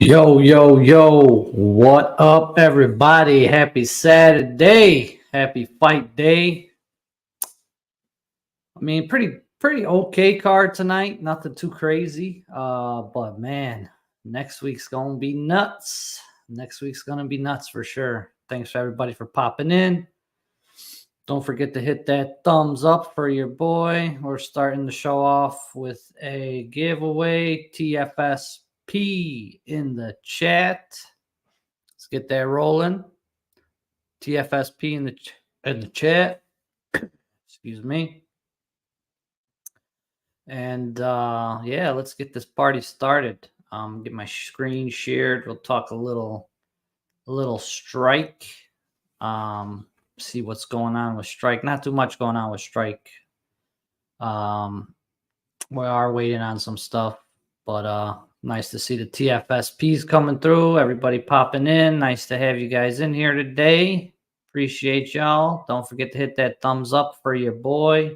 Yo, yo, yo, what up, everybody? Happy Saturday. Happy fight day. I mean, pretty okay card tonight. Nothing too crazy. But man, next week's gonna be nuts. Next week's gonna be nuts for sure. Thanks for everybody for popping in. Don't forget to hit that thumbs up for your boy. We're starting the show off with a giveaway. TFSP in the chat. Let's get that rolling. TFSP in the chat. Excuse me. And yeah, let's get this party started. Get my screen shared. We'll talk a little strike. See what's going on with strike. Not too much going on with strike. We are waiting on some stuff, but nice to see the TFSPs coming through. Everybody popping in. Nice to have you guys in here today. Appreciate y'all. Don't forget to hit that thumbs up for your boy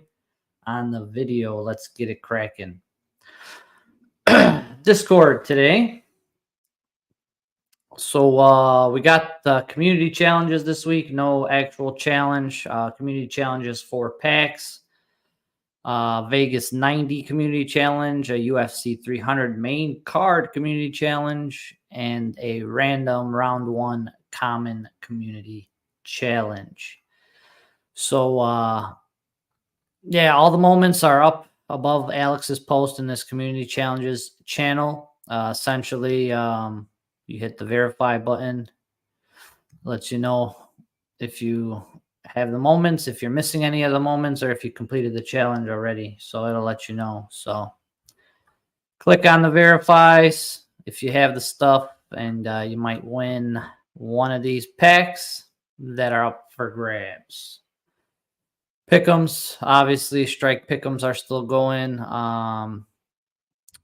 on the video. Let's get it cracking. Discord today. So we got the community challenges this week. No actual challenge. Community challenges for packs. Vegas 90 community challenge, a UFC 300 main card community challenge, and a random round one common community challenge. So yeah, all the moments are up above Alex's post in this community challenges channel. Essentially, you hit the verify button, lets you know if you have the moments, if you're missing any of the moments, or if you completed the challenge already. So it'll let you know. So click on the verifies if you have the stuff, and you might win one of these packs that are up for grabs. Pick'ems, obviously, strike pick'ems are still going.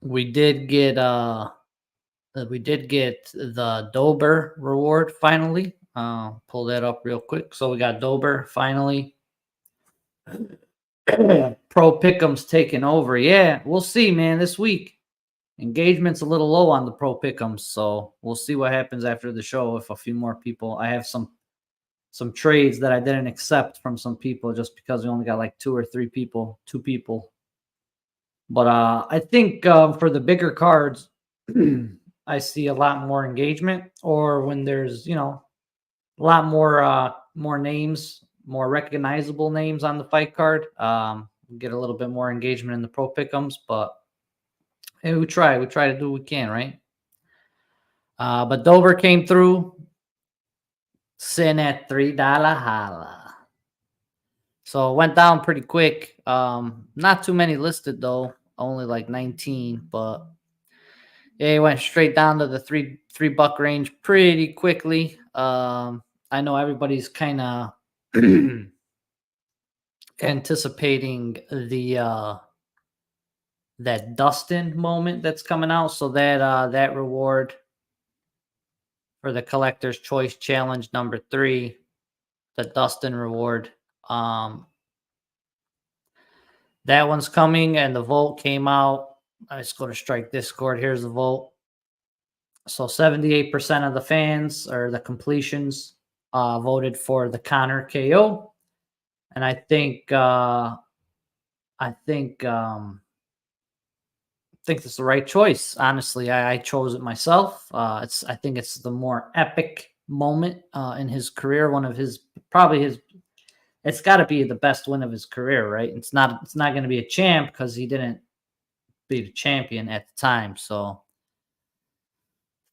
We did get the Dober reward finally. Pull that up real quick. So we got Dober finally. Pro Pick'em's taking over. Yeah, we'll see, man. This week, engagement's a little low on the Pro Pick'ems, so we'll see what happens after the show. If a few more people, I have some trades that I didn't accept from some people just because we only got like two people. But I think for the bigger cards, I see a lot more engagement, or when there's, a lot more names, more recognizable names on the fight card. Get a little bit more engagement in the Pro Pick'ems, but hey, we try to do what we can, right? But Dover came through, sitting at $3 holla. So it went down pretty quick. Not too many listed though, only like 19, but yeah, it went straight down to the three buck range pretty quickly. I know everybody's kind of anticipating the that Dustin moment that's coming out. So that reward for the Collector's Choice Challenge number 3, the Dustin reward. That one's coming, and the vote came out. Let's go to Strike Discord. Here's the vote. So 78% of the fans, or the completions, voted for the Connor KO, and I think it's the right choice. Honestly, I chose it myself. I think it's the more epic moment in his career. One of his, probably his. It's got to be the best win of his career, right? It's not going to be a champ because he didn't beat a champion at the time. So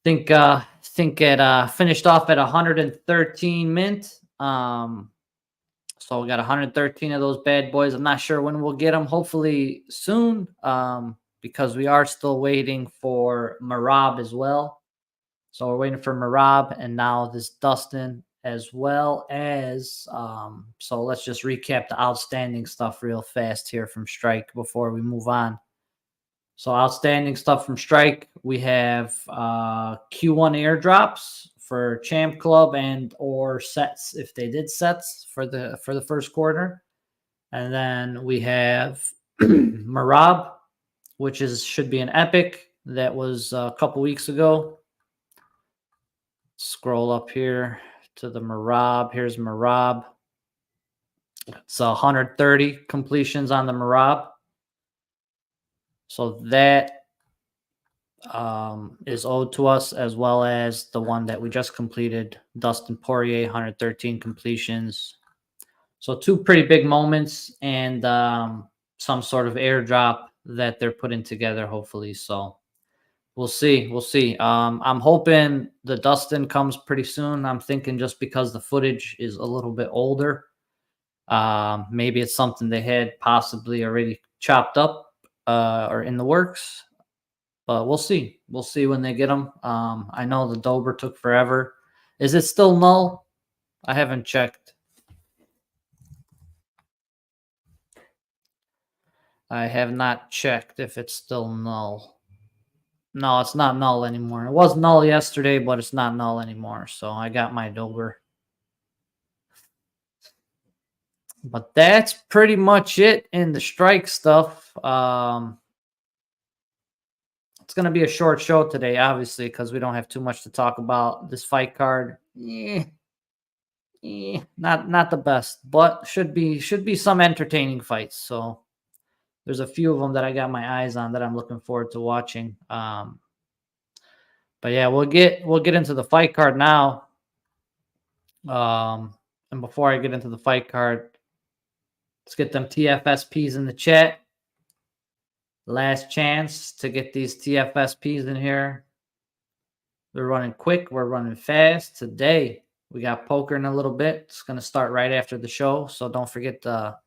think it finished off at 113 mint. So we got 113 of those bad boys. I'm not sure when we'll get them. Hopefully soon, because we are still waiting for Marab as well. So we're waiting for Marab, and now this Dustin, as well as so let's just recap the outstanding stuff real fast here from Strike before we move on. So outstanding stuff from Strike, we have Q1 airdrops for Champ Club and or sets if they did sets for the first quarter. And then we have Marab, which should be an epic that was a couple weeks ago. Scroll up here to the Marab. Here's Marab. It's 130 completions on the Marab. So that is owed to us, as well as the one that we just completed, Dustin Poirier, 113 completions. So two pretty big moments, and some sort of airdrop that they're putting together, hopefully. So we'll see. We'll see. I'm hoping the Dustin comes pretty soon. I'm thinking just because the footage is a little bit older. Maybe it's something they had possibly already chopped up or in the works. But we'll see. We'll see when they get them. I know the Dober took forever. Is it still null? I haven't checked. I have not checked if it's still null. No, it's not null anymore. It was null yesterday, but it's not null anymore. So I got my Dober. But that's pretty much it in the strike stuff. It's going to be a short show today, obviously, because we don't have too much to talk about. This fight card, not the best, but should be some entertaining fights. So there's a few of them that I got my eyes on that I'm looking forward to watching. But yeah, we'll get into the fight card now. And before I get into the fight card, let's get them TFSPs in the chat. Last chance to get these TFSPs in here. We're running quick. We're running fast. Today, we got poker in a little bit. It's going to start right after the show. So don't forget to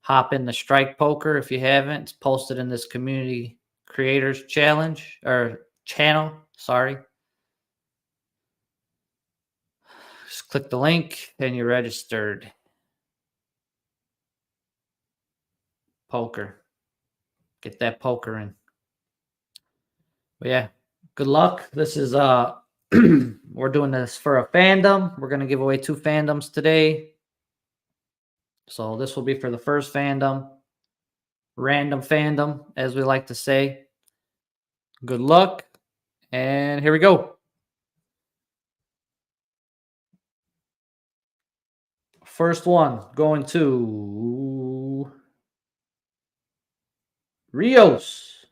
hop in the strike poker if you haven't. It's posted in this community creators challenge or channel. Sorry. Just click the link and you're registered. Poker. Get that poker in. But yeah, good luck. This is we're doing this for a fandom. We're gonna give away 2 fandoms today. So this will be for the first fandom, random fandom, as we like to say. Good luck, and here we go. First one going to Rios.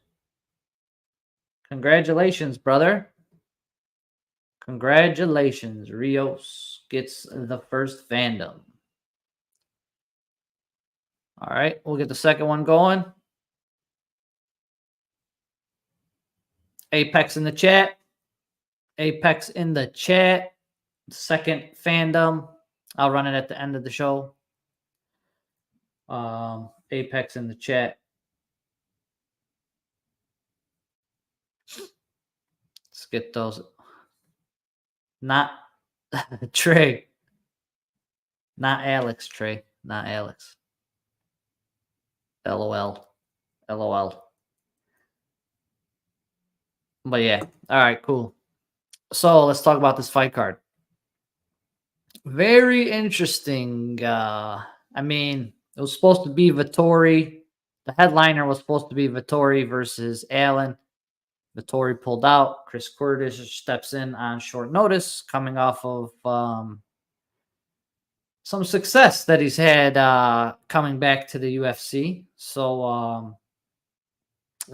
Congratulations, brother. Congratulations. Rios gets the first fandom. All right, we'll get the second one going. Apex in the chat. Apex in the chat. Second fandom. I'll run it at the end of the show. Apex in the chat. Let's get those. Not Trey. Not Alex, Trey. Not Alex. LOL. LOL. But yeah. All right, cool. So let's talk about this fight card. Very interesting. I mean, it was supposed to be Vettori. The headliner was supposed to be Vettori versus Allen. Vettori pulled out. Chris Curtis steps in on short notice, coming off of some success that he's had coming back to the UFC. So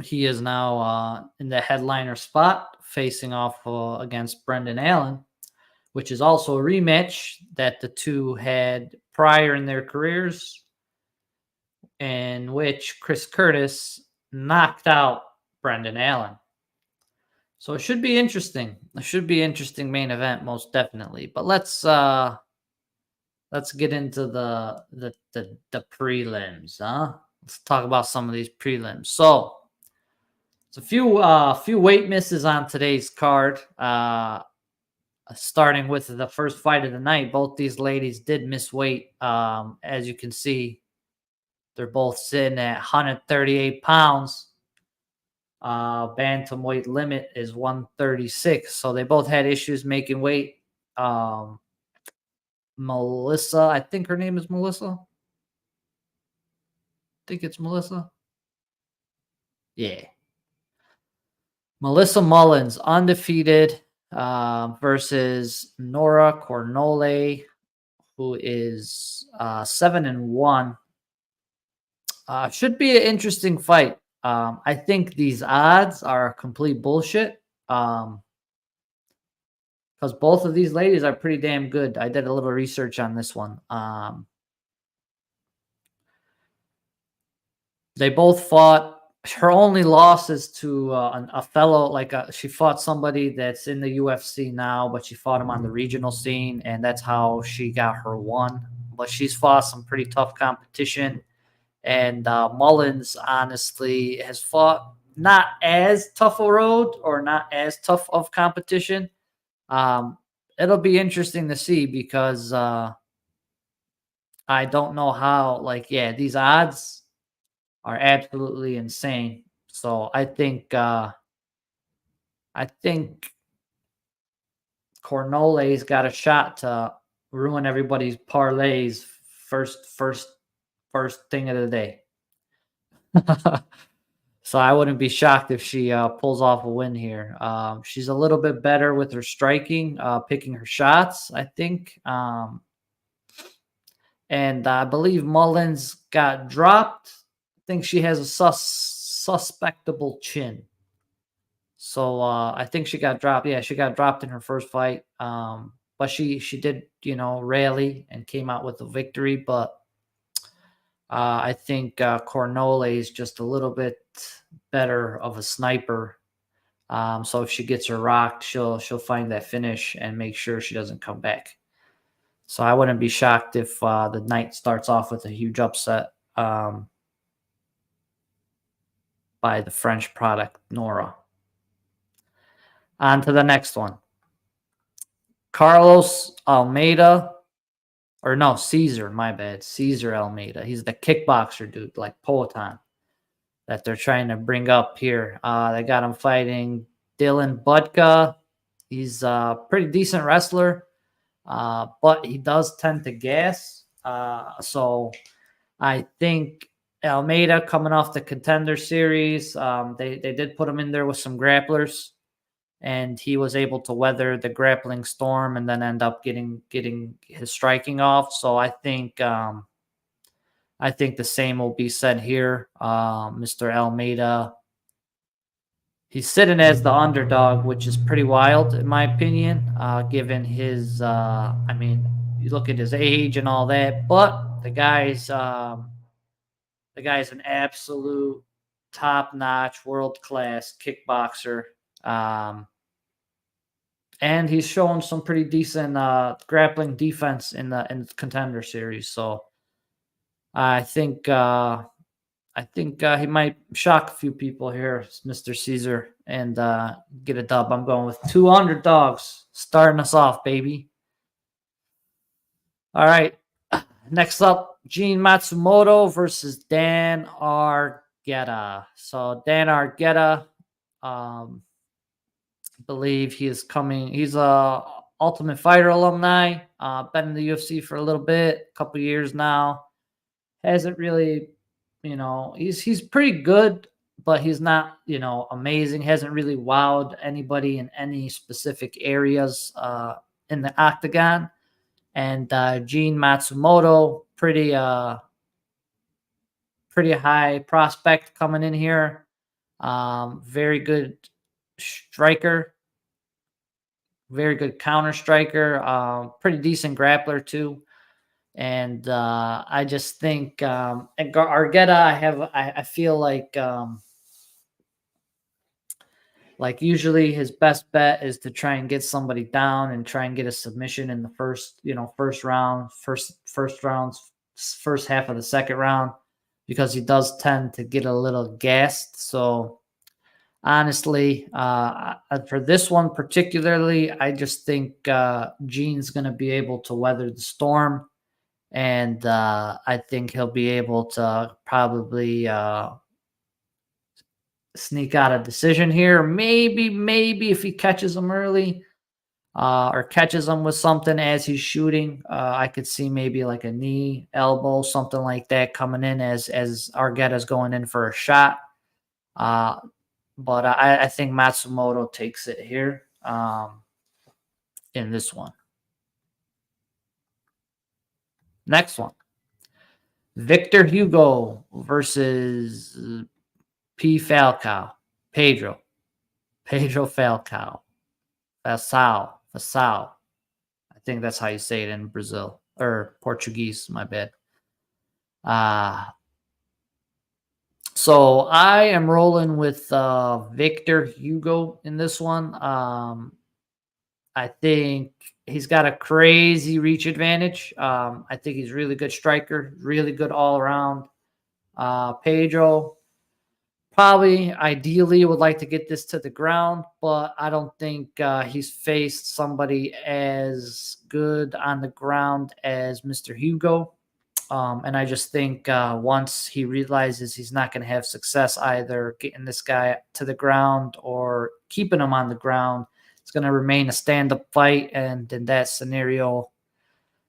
he is now in the headliner spot, facing off against Brendan Allen, which is also a rematch that the two had prior in their careers, in which Chris Curtis knocked out Brendan Allen. So it should be interesting. It should be an interesting main event, most definitely. But let's get into the prelims, huh? Let's talk about some of these prelims. So it's a few weight misses on today's card. Starting with the first fight of the night, both these ladies did miss weight. As you can see, they're both sitting at 138 pounds. Bantamweight limit is 136, so they both had issues making weight. Melissa, I think her name is Melissa. I think it's Melissa. Yeah. Melissa Mullins, undefeated, versus Nora Cornole, who is 7-1. Should be an interesting fight. I think these odds are complete bullshit. Because both of these ladies are pretty damn good. I did a little research on this one. They both fought. Her only loss is to a fellow, like she fought somebody that's in the UFC now, but she fought him on the regional scene, and that's how she got her one. But she's fought some pretty tough competition, and Mullins honestly has fought not as tough a road or not as tough of competition. It'll be interesting to see because I don't know how. Like, yeah, these odds are absolutely insane. So I think Cornole's got a shot to ruin everybody's parlays first thing of the day. So I wouldn't be shocked if she pulls off a win here. She's a little bit better with her striking, picking her shots, I think. And I believe Mullins got dropped. I think she has a suspectable chin. So I think she got dropped. Yeah, she got dropped in her first fight. But she did, rally and came out with a victory. But I think Cornole is just a little bit better of a sniper. So if she gets her rocked, she'll find that finish and make sure she doesn't come back. So I wouldn't be shocked if the night starts off with a huge upset by the French product, Nora. On to the next one. Carlos Almeida, or no, Caesar, my bad. Caesar Almeida. He's the kickboxer dude, like Poatan, that they're trying to bring up here. They got him fighting Dylan Budka. He's a pretty decent wrestler, but he does tend to gas. So I think Almeida coming off the Contender Series, they did put him in there with some grapplers, and he was able to weather the grappling storm and then end up getting his striking off. So I think the same will be said here. Mr. Almeida, he's sitting as the underdog, which is pretty wild in my opinion, given his I mean, you look at his age and all that, but the guy's an absolute top-notch, world-class kickboxer. And he's shown some pretty decent grappling defense in the Contender Series. So I think he might shock a few people here, Mr. Caesar, and get a dub. I'm going with 200 dogs, starting us off, baby. All right. Next up, Gene Matsumoto versus Dan Argueta. So Dan Argueta, believe he is coming. He's a Ultimate Fighter alumni. Been in the UFC for a little bit, a couple years now. Hasn't really, he's pretty good, but he's not, amazing. Hasn't really wowed anybody in any specific areas in the octagon. And Gene Matsumoto, pretty high prospect coming in here. Very good striker, very good counter striker, pretty decent grappler too. And I just think Argueta, I feel like usually his best bet is to try and get somebody down and try and get a submission in the first half of the second round, because he does tend to get a little gassed. So honestly, for this one particularly, I just think Gene's going to be able to weather the storm, and I think he'll be able to probably sneak out a decision here. Maybe if he catches him early or catches him with something as he's shooting, I could see maybe like a knee, elbow, something like that coming in as Argueta's going in for a shot. But I think Matsumoto takes it here. in this one. Next one. Victor Hugo versus Falcao. Pedro Falcao. Fasal. I think that's how you say it in Brazil or Portuguese. My bad. So I am rolling with Victor Hugo in this one. I think he's got a crazy reach advantage. I think he's really good striker, really good all around. Pedro probably ideally would like to get this to the ground, but I don't think he's faced somebody as good on the ground as Mr. Hugo. And I just think once he realizes he's not going to have success either getting this guy to the ground or keeping him on the ground, it's going to remain a stand-up fight. And in that scenario,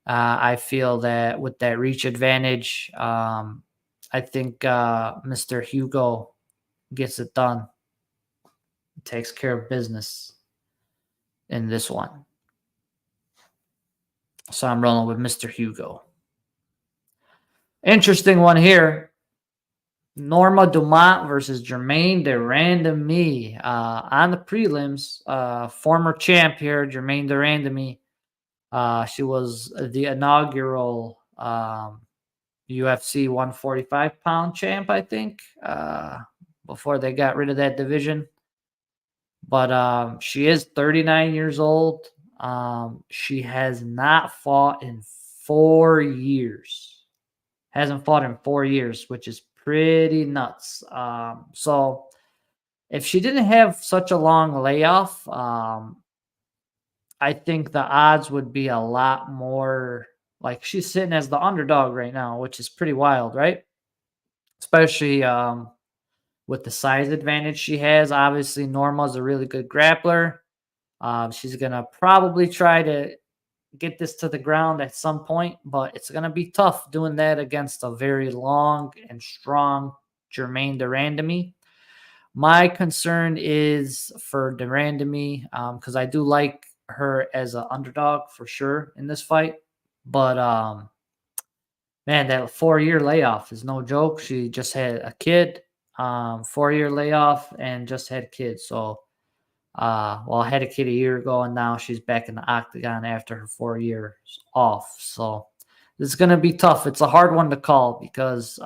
I feel that with that reach advantage, I think Mr. Hugo gets it done, takes care of business in this one. So I'm rolling with Mr. Hugo. Interesting one here. Norma Dumont versus Jermaine Durandamy on the prelims. Former champ here, Jermaine Durandamy. She was the inaugural UFC 145-pound champ, I think, before they got rid of that division. But she is 39 years old. She has not fought in 4 years. Hasn't fought in 4 years, which is pretty nuts. So if she didn't have such a long layoff, I think the odds would be a lot more like she's sitting as the underdog right now, which is pretty wild, right? Especially with the size advantage she has. Obviously, Norma's a really good grappler. She's going to probably try to get this to the ground at some point, but it's going to be tough doing that against a very long and strong Jermaine Durandamy. My concern is for Durandamy because I do like her as an underdog for sure in this fight. But man, that 4-year layoff is no joke. She just had a kid, 4-year layoff, and just had kids. So I had a kid a year ago, and now she's back in the octagon after her 4 years off. So it's going to be tough. It's a hard one to call because,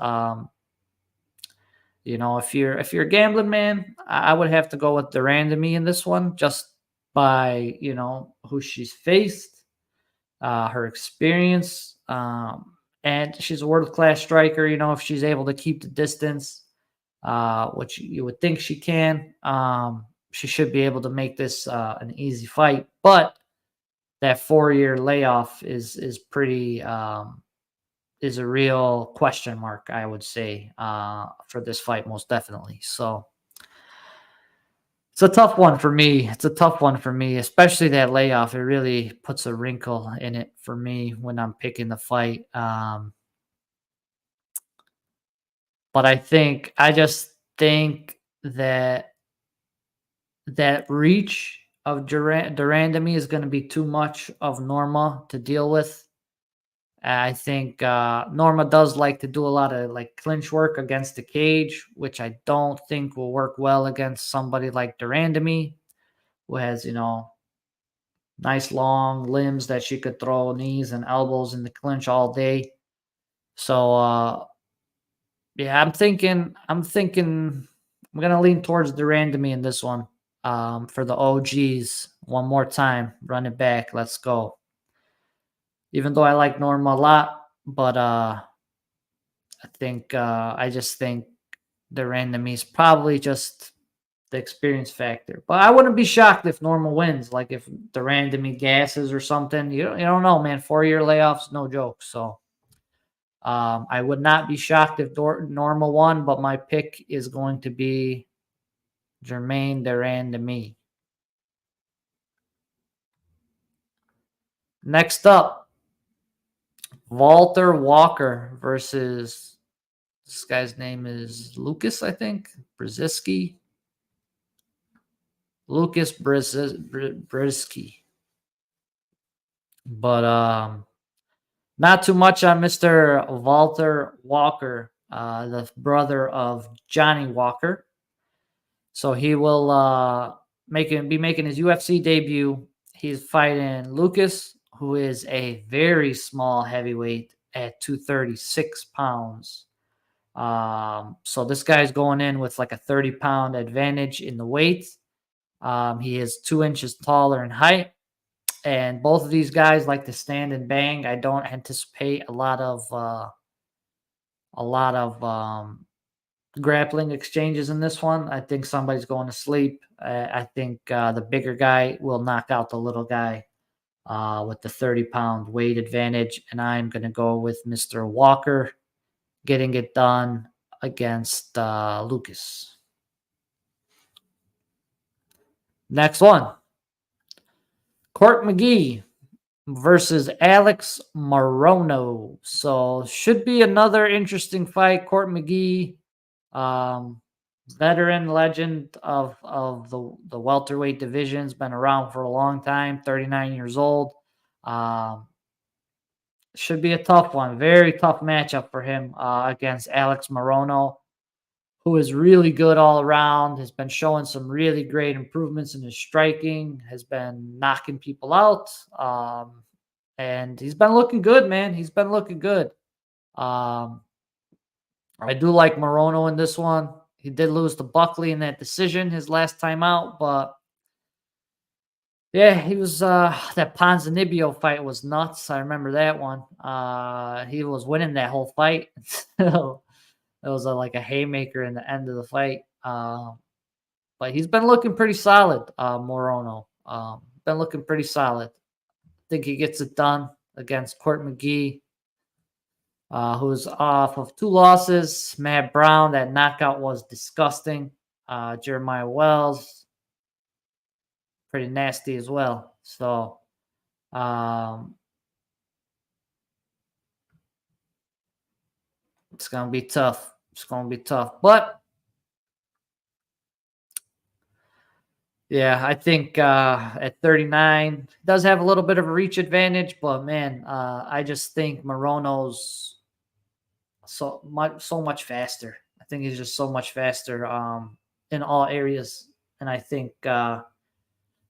if you're a gambling man, I would have to go with Durandamy in this one, just by who she's faced, her experience, and she's a world-class striker. If she's able to keep the distance, which you would think she can. She should be able to make this an easy fight, but that 4-year layoff is pretty is a real question mark, I would say, for this fight, most definitely. So it's a tough one for me. Especially that layoff. It really puts a wrinkle in it for me when I'm picking the fight. But I just think that reach of Durandamy is going to be too much of Norma to deal with. I think Norma does like to do a lot of clinch work against the cage, which I don't think will work well against somebody like Durandamy, who has, nice long limbs that she could throw knees and elbows in the clinch all day. So yeah, I'm thinking I'm going to lean towards Durandamy in this one. For the OGs, one more time, run it back. Let's go. Even though I like Norma a lot, but I just think Durandamy is probably just the experience factor. But I wouldn't be shocked if Norma wins, like if Durandamy gasses or something. You don't know, man. 4-year layoffs, no joke. So I would not be shocked if Norma won, but my pick is going to be Jermaine Durandamy. Next up, Walter Walker versus, this guy's name is Lucas, I think. Brzezinski. Lucas Brzezinski. But not too much on Mr. Walter Walker, the brother of Johnny Walker. So he will be making his UFC debut. He's fighting Lucas, who is a very small heavyweight at 236 pounds. So this guy's going in with like a 30-pound advantage in the weight. He is 2 inches taller in height, and both of these guys like to stand and bang. I don't anticipate a lot of grappling exchanges in this one. I think somebody's going to sleep. I think the bigger guy will knock out the little guy with the 30-pound weight advantage, and I'm going to go with Mr. Walker getting it done against Lucas. Next one, Court McGee versus Alex Morono. So should be another interesting fight. Court McGee, um, veteran legend of the welterweight division's been around for a long time. 39 years old. Should be a tough one. Very tough matchup for him against Alex Morono, who is really good all around, has been showing some really great improvements in his striking, has been knocking people out. And he's been looking good, man. He's been looking good. Um, I do like Morono in this one. He did lose to Buckley in that decision his last time out, but yeah, he was that Ponzinibbio fight was nuts. I remember that one. He was winning that whole fight. So it was like a haymaker in the end of the fight. But he's been looking pretty solid, Morono. Been looking pretty solid. Think he gets it done against Court McGee, who's off of 2 losses. Matt Brown, that knockout was disgusting. Jeremiah Wells, pretty nasty as well. So, it's going to be tough. It's going to be tough. But, yeah, I think at 39, does have a little bit of a reach advantage. But, man, I just think Morono's so much faster. I think he's just so much faster in all areas. And I think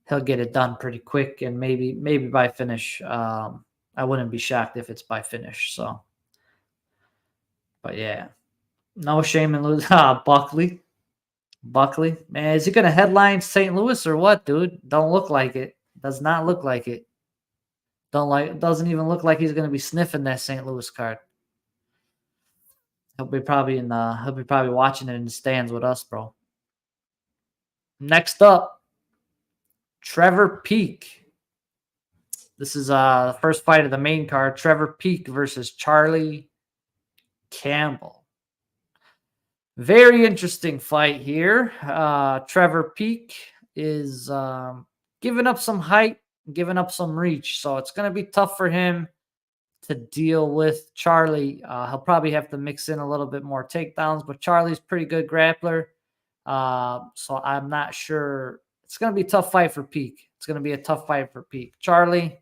he'll get it done pretty quick and maybe by finish. I wouldn't be shocked if it's by finish. So, but yeah, no shame in losing. Buckley, man, is he gonna headline St. Louis or what, dude? Don't look like it. Does not look like it. Doesn't even look like he's gonna be sniffing that St. Louis card. He'll be probably watching it in the stands with us, bro. Next up, Trevor Peek. This is the first fight of the main card. Trevor Peek versus Charlie Campbell. Very interesting fight here. Trevor Peek is giving up some height, giving up some reach. So it's going to be tough for him to deal with Charlie. He'll probably have to mix in a little bit more takedowns, but Charlie's pretty good grappler. So I'm not sure. It's going to be a tough fight for Peek. It's going to be a tough fight for Peek. Charlie's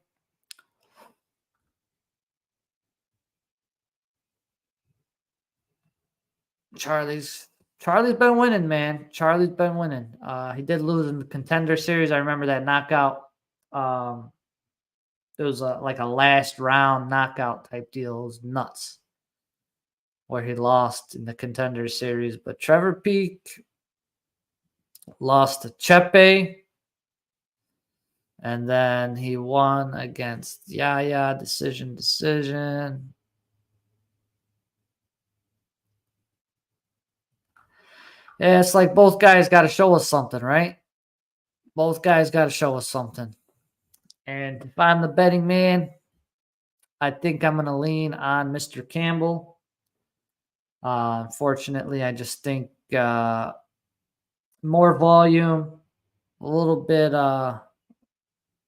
been winning, man. Charlie's been winning. He did lose in the Contender Series. I remember that knockout. It was like a last round knockout type deal. It was nuts where he lost in the Contender Series. But Trevor Peek lost to Chepe. And then he won against Yaya. Decision. Yeah, it's like both guys got to show us something, right? Both guys got to show us something. And if I'm the betting man, I think I'm going to lean on Mr. Campbell. Unfortunately, I just think more volume, a little bit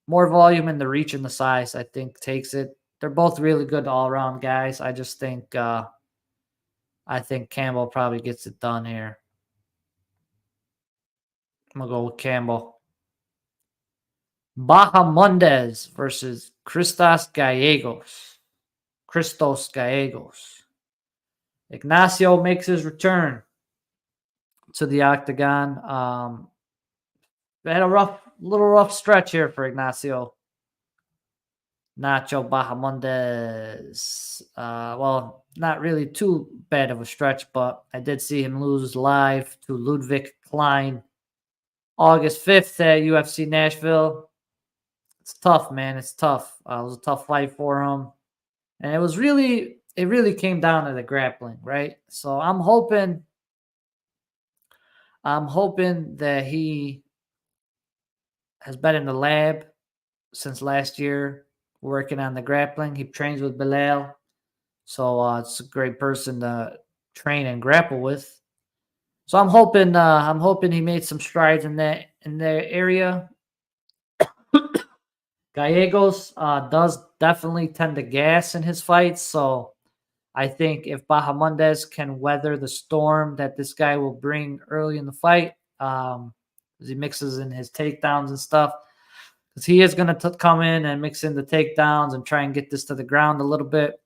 more volume in the reach and the size, I think takes it. They're both really good all-around guys. I just think Campbell probably gets it done here. I'm going to go with Campbell. Bahamondes versus Christos Gallegos. Ignacio makes his return to the octagon. They had a little rough stretch here for Ignacio. Nacho Bahamondes. Well, not really too bad of a stretch, but I did see him lose live to Ludwig Klein August 5th at UFC Nashville. It's tough, man. It's tough. It was a tough fight for him. And it really came down to the grappling, right? So I'm hoping that he has been in the lab since last year working on the grappling. He trains with Bilal. So it's a great person to train and grapple with. So I'm hoping he made some strides in that area. Gallegos does definitely tend to gas in his fights, so I think if Bahamondes can weather the storm that this guy will bring early in the fight, as he mixes in his takedowns and stuff, because he is going to come in and mix in the takedowns and try and get this to the ground a little bit.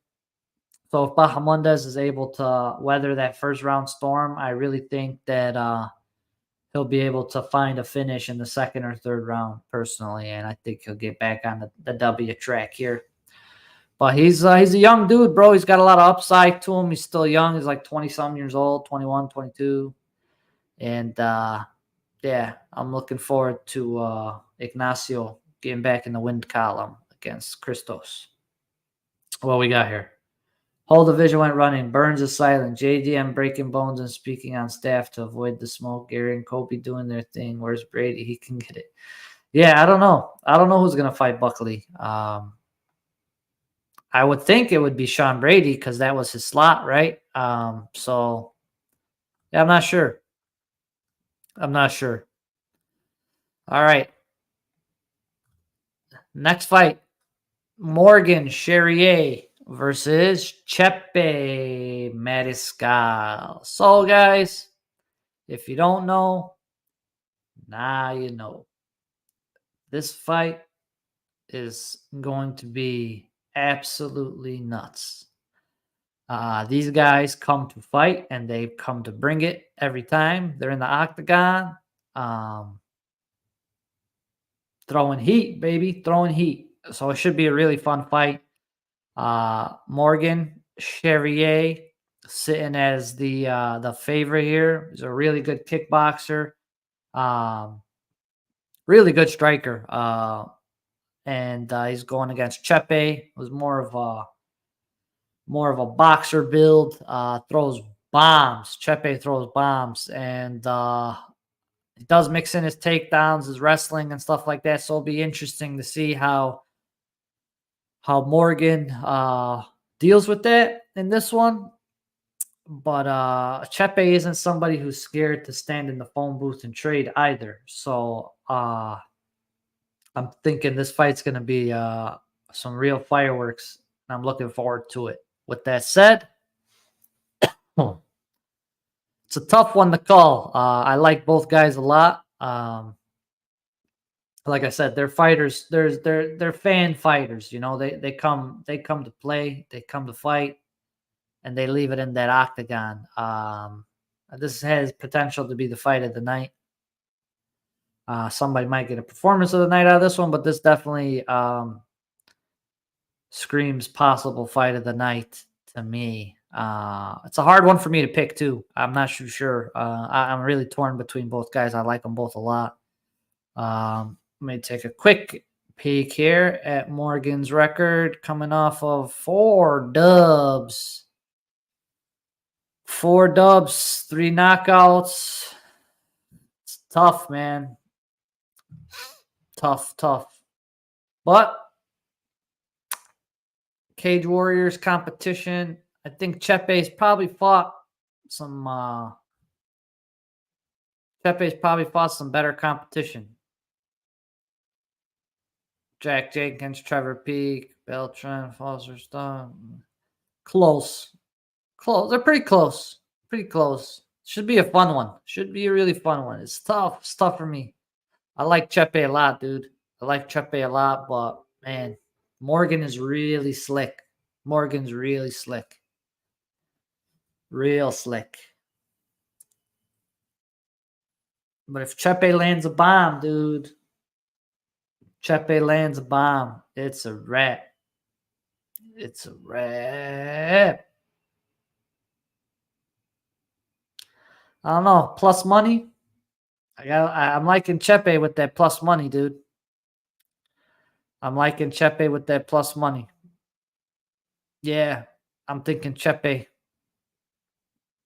So if Bahamondes is able to weather that first round storm, I really think that he'll be able to find a finish in the second or third round personally, and I think he'll get back on the W track here. But he's a young dude, bro. He's got a lot of upside to him. He's still young. He's like 20-some years old, 21, 22. And, yeah, I'm looking forward to Ignacio getting back in the win column against Christos. What we got here? Whole division went running. Burns is silent. JDM breaking bones and speaking on staff to avoid the smoke. Gary and Kobe doing their thing. Where's Brady? He can get it. Yeah, I don't know. I don't know who's going to fight Buckley. I would think it would be Sean Brady because that was his slot, right? So, yeah, I'm not sure. All right. Next fight. Morgan Charrier versus Chepe Mariscal. So, guys, if you don't know, now you know. This fight is going to be absolutely nuts. These guys come to fight, and they come to bring it every time. They're in the octagon. Throwing heat, baby. Throwing heat. So it should be a really fun fight. Morgan Charrier sitting as the favorite here. He's a really good kickboxer. Really good striker. And he's going against Chepe, who's more of a boxer build. Throws bombs. Chepe throws bombs, and he does mix in his takedowns, his wrestling, and stuff like that. So it'll be interesting to see how Morgan deals with that in this one. But Chepe isn't somebody who's scared to stand in the phone booth and trade either. So I'm thinking this fight's going to be some real fireworks, and I'm looking forward to it. With that said, it's a tough one to call. I like both guys a lot. Like I said, they're fighters. They're fan fighters. You know, they come to play. They come to fight, and they leave it in that octagon. This has potential to be the fight of the night. Somebody might get a performance of the night out of this one, but this definitely screams possible fight of the night to me. It's a hard one for me to pick too. I'm not too sure. I'm really torn between both guys. I like them both a lot. Let me take a quick peek here at Morgan's record, coming off of 4 dubs. 4 dubs, 3 knockouts. It's tough, man. Tough. But Cage Warriors competition. I think Chepe's probably fought some better competition. Jack Jenkins, Trevor Peak, Beltran, Foster Stone. Close. They're pretty close. Should be a fun one. Should be a really fun one. It's tough. It's tough for me. I like Chepe a lot, dude. I like Chepe a lot, but man, Morgan is really slick. Morgan's really slick. Real slick. But if Chepe lands a bomb, dude, Chepe lands a bomb, it's a wrap. It's a wrap. I don't know. Plus money. I'm liking Chepe with that plus money, dude. I'm liking Chepe with that plus money. Yeah, I'm thinking Chepe.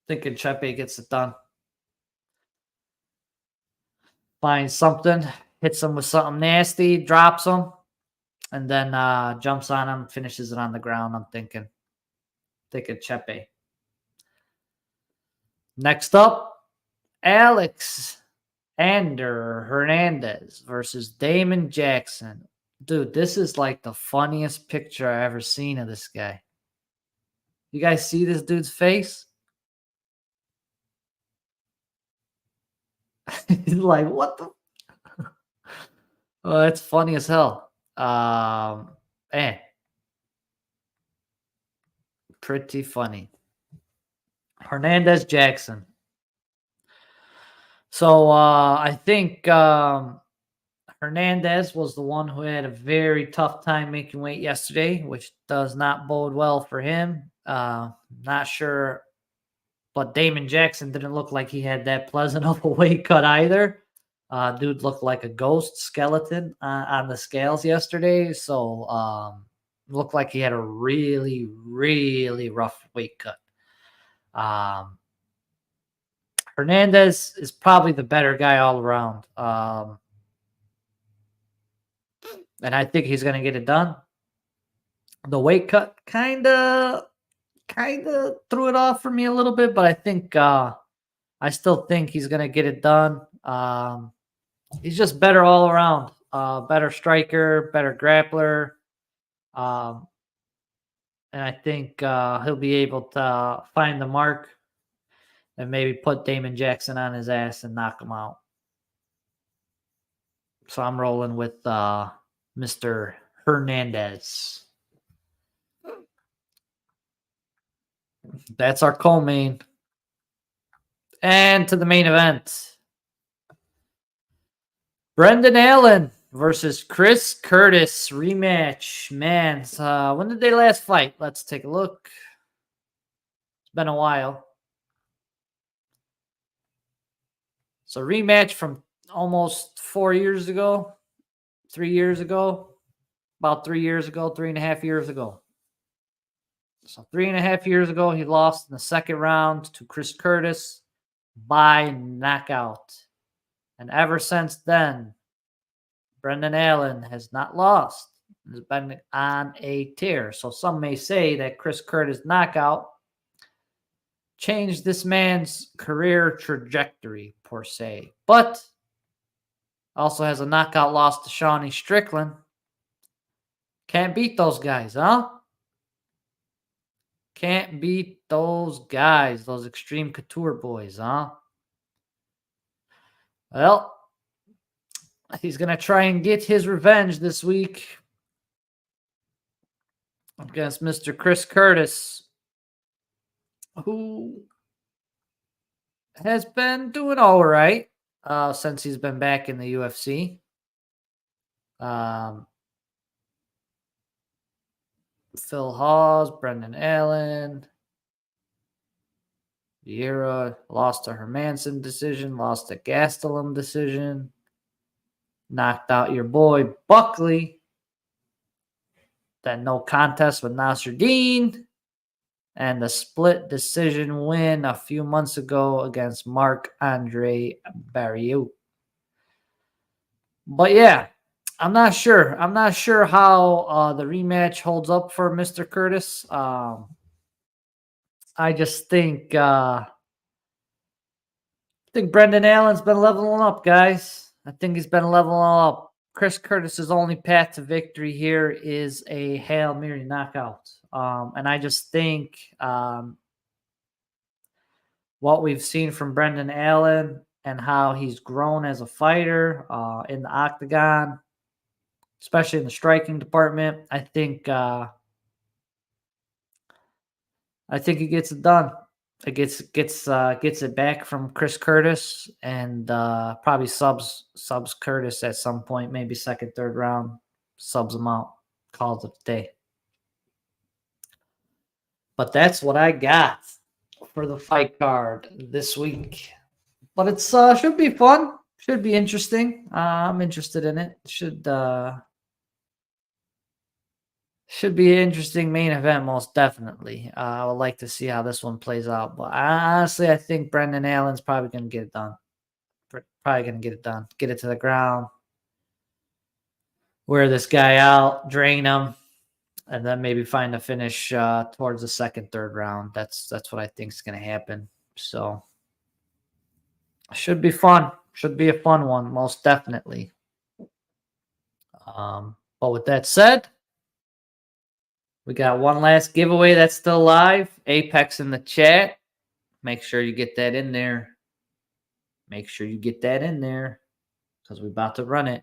Thinking Chepe gets it done. Finds something, hits him with something nasty, drops him, and then jumps on him, finishes it on the ground. I'm thinking Chepe. Next up, Alex Hernandez versus Damon Jackson. Dude, this is like the funniest picture I ever seen of this guy. You guys see this dude's face? He's like, what the? Oh, it's funny as hell. Man, pretty funny. Hernandez Jackson. So I think Hernandez was the one who had a very tough time making weight yesterday, which does not bode well for him. Not sure, but Damon Jackson didn't look like he had that pleasant of a weight cut either. Dude looked like a ghost skeleton on the scales yesterday. So looked like he had a really, really rough weight cut. Hernandez is probably the better guy all around. And I think he's going to get it done. The weight cut kind of threw it off for me a little bit, but I think I still think he's going to get it done. He's just better all around. Better striker, better grappler. And I think he'll be able to find the mark and maybe put Damon Jackson on his ass and knock him out. So I'm rolling with Mr. Hernandez. That's our co-main. And to the main event. Brendan Allen versus Chris Curtis rematch. Man, when did they last fight? Let's take a look. It's been a while. So rematch from almost 4 years ago, 3 years ago, about 3 years ago, 3.5 years ago. So 3.5 years ago, he lost in the second round to Chris Curtis by knockout. And ever since then, Brendan Allen has not lost. Has been on a tear. So some may say that Chris Curtis' knockout changed this man's career trajectory, per se. But also has a knockout loss to Shawnee Strickland. Can't beat those guys, huh? Can't beat those guys, those Extreme Couture boys, huh? Well, he's going to try and get his revenge this week against Mr. Chris Curtis, who has been doing all right since he's been back in the UFC. Phil Hawes, Brendan Allen, Vieira lost to Hermanson decision, lost to Gastelum decision, knocked out your boy Buckley. Then no contest with Nasser Dean, and the split decision win a few months ago against Marc-Andre Barriault. But yeah, I'm not sure. I'm not sure how the rematch holds up for Mr. Curtis. I just think Brendan Allen's been leveling up, guys. I think he's been leveling up. Chris Curtis's only path to victory here is a Hail Mary knockout. And I just think what we've seen from Brendan Allen and how he's grown as a fighter in the octagon, especially in the striking department. I think he gets it done. It gets it back from Chris Curtis, and probably subs Curtis at some point, maybe second, third round, subs him out, calls it a day. But that's what I got for the fight card this week. But it's should be fun. Should be interesting. I'm interested in it. Should be an interesting main event, most definitely. I would like to see how this one plays out. But honestly, I think Brendan Allen's probably going to get it done. Probably going to get it done. Get it to the ground. Wear this guy out. Drain him. And then maybe find a finish towards the second, third round. That's what I think is going to happen. So should be fun. Should be a fun one, most definitely. But with that said, we got one last giveaway that's still live. Apex in the chat. Make sure you get that in there. Make sure you get that in there because we're about to run it.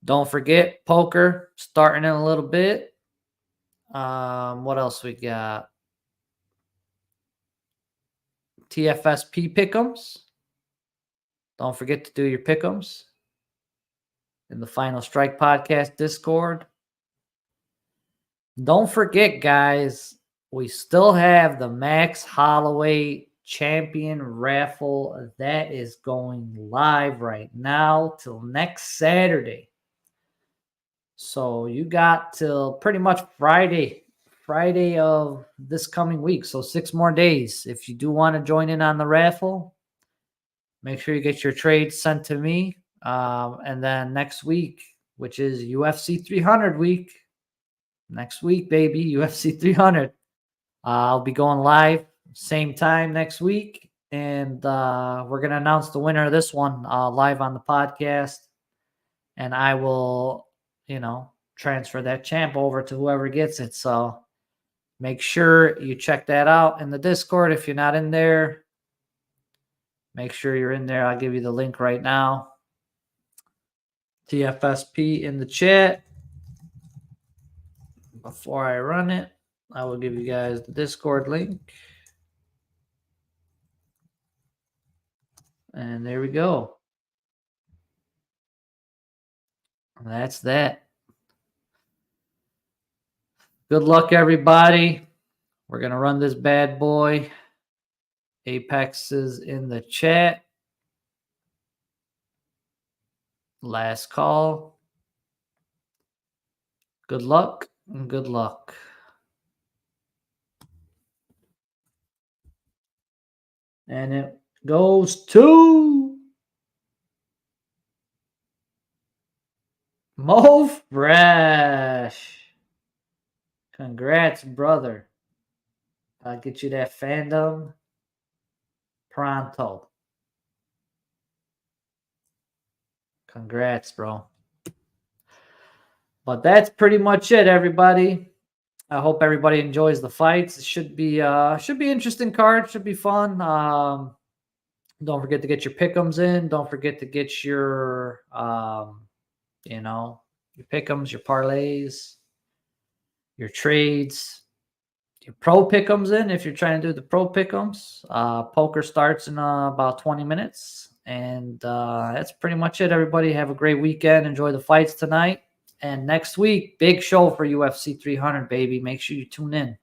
Don't forget, poker starting in a little bit. What else we got? TFSP pick'ems. Don't forget to do your pick'ems in the Final Strike Podcast Discord. Don't forget, guys, we still have the Max Holloway Champion Raffle that is going live right now till next Saturday. So you got till pretty much Friday of this coming week. So 6 more days. If you do want to join in on the raffle, make sure you get your trades sent to me. And then next week, which is UFC 300 week, next week, baby, UFC 300. I'll be going live same time next week. And we're going to announce the winner of this one live on the podcast. And I will, transfer that champ over to whoever gets it. So make sure you check that out in the Discord. If you're not in there, make sure you're in there. I'll give you the link right now. TFSP in the chat. Before I run it, I will give you guys the Discord link. And there we go. That's that. Good luck, everybody. We're going to run this bad boy. Apex is in the chat. Last call. Good luck and good luck. And it goes to Mo Fresh. Congrats, brother. I'll get you that fandom pronto. Congrats, bro. But that's pretty much it, everybody. I hope everybody enjoys the fights. It should be interesting card. Should be fun. Don't forget to get your pick'ems in. Don't forget to get your your pick'ems, your parlays, your trades, your pro pick'ems in if you're trying to do the pro pick'ems. Poker starts in about 20 minutes. And that's pretty much it, everybody. Have a great weekend. Enjoy the fights tonight. And next week, big show for UFC 300, baby. Make sure you tune in.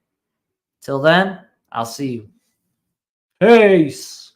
Till then, I'll see you. Peace.